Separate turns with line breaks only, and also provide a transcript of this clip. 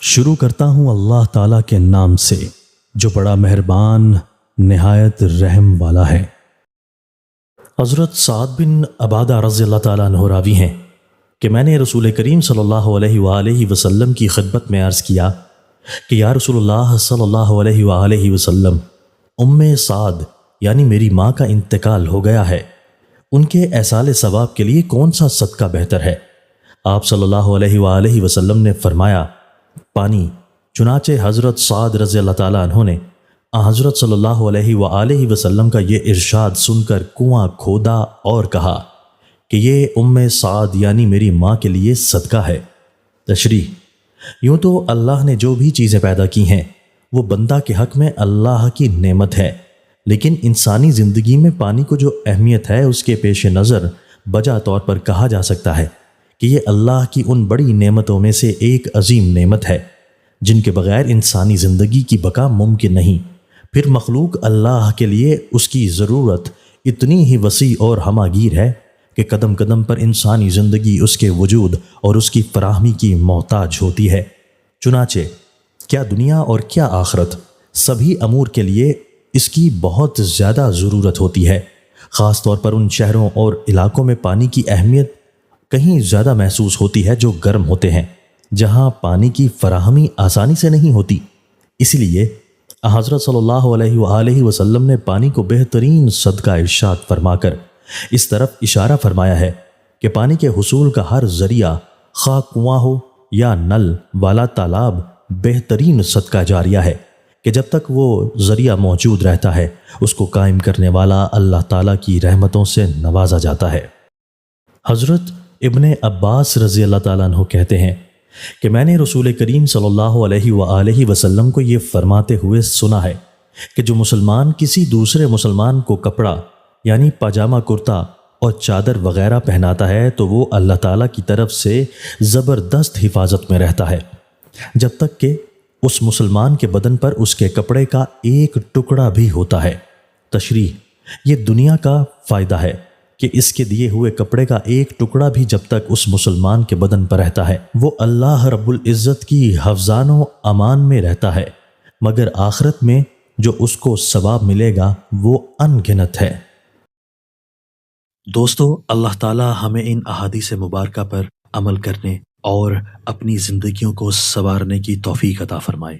شروع کرتا ہوں اللہ تعالیٰ کے نام سے جو بڑا مہربان نہایت رحم والا ہے۔ حضرت سعد بن عبادہ رضی اللہ تعالیٰ عنہ راوی ہیں کہ میں نے رسول کریم صلی اللہ علیہ وآلہ وسلم کی خدمت میں عرض کیا کہ یا رسول اللہ صلی اللہ علیہ وآلہ وسلم، سعد یعنی میری ماں کا انتقال ہو گیا ہے، ان کے ایصال ثواب کے لیے کون سا صدقہ بہتر ہے؟ آپ صلی اللہ علیہ وآلہ وسلم نے فرمایا پانی۔ چنانچہ حضرت سعد رضی اللہ تعالیٰ عنہ نے حضرت صلی اللہ علیہ وآلہ وسلم کا یہ ارشاد سن کر کنواں کھودا اور کہا کہ یہ سعد یعنی میری ماں کے لیے صدقہ ہے۔ تشریح: یوں تو اللہ نے جو بھی چیزیں پیدا کی ہیں وہ بندہ کے حق میں اللہ کی نعمت ہے، لیکن انسانی زندگی میں پانی کو جو اہمیت ہے اس کے پیش نظر بجا طور پر کہا جا سکتا ہے کہ یہ اللہ کی ان بڑی نعمتوں میں سے ایک عظیم نعمت ہے جن کے بغیر انسانی زندگی کی بقا ممکن نہیں۔ پھر مخلوق اللہ کے لیے اس کی ضرورت اتنی ہی وسیع اور ہماگیر ہے کہ قدم قدم پر انسانی زندگی اس کے وجود اور اس کی فراہمی کی محتاج ہوتی ہے۔ چنانچہ کیا دنیا اور کیا آخرت، سبھی امور کے لیے اس کی بہت زیادہ ضرورت ہوتی ہے۔ خاص طور پر ان شہروں اور علاقوں میں پانی کی اہمیت کہیں زیادہ محسوس ہوتی ہے جو گرم ہوتے ہیں، جہاں پانی کی فراہمی آسانی سے نہیں ہوتی۔ اس لیے حضرت صلی اللہ علیہ وآلہ وسلم نے پانی کو بہترین صدقہ ارشاد فرما کر اس طرف اشارہ فرمایا ہے کہ پانی کے حصول کا ہر ذریعہ، خواہ کنواں ہو یا نل والا تالاب، بہترین صدقہ جاریہ ہے کہ جب تک وہ ذریعہ موجود رہتا ہے اس کو قائم کرنے والا اللہ تعالیٰ کی رحمتوں سے نوازا جاتا ہے۔ حضرت ابن عباس رضی اللہ تعالیٰ عنہ کہتے ہیں کہ میں نے رسول کریم صلی اللہ علیہ وآلہ وسلم کو یہ فرماتے ہوئے سنا ہے کہ جو مسلمان کسی دوسرے مسلمان کو کپڑا یعنی پاجامہ کرتا اور چادر وغیرہ پہناتا ہے تو وہ اللہ تعالیٰ کی طرف سے زبردست حفاظت میں رہتا ہے جب تک کہ اس مسلمان کے بدن پر اس کے کپڑے کا ایک ٹکڑا بھی ہوتا ہے۔ تشریح: یہ دنیا کا فائدہ ہے کہ اس کے دیے ہوئے کپڑے کا ایک ٹکڑا بھی جب تک اس مسلمان کے بدن پر رہتا ہے وہ اللہ رب العزت کی حفظان و امان میں رہتا ہے، مگر آخرت میں جو اس کو ثواب ملے گا وہ ان گنت ہے۔ دوستو، اللہ تعالی ہمیں ان احادیث مبارکہ پر عمل کرنے اور اپنی زندگیوں کو سنوارنے کی توفیق عطا فرمائے۔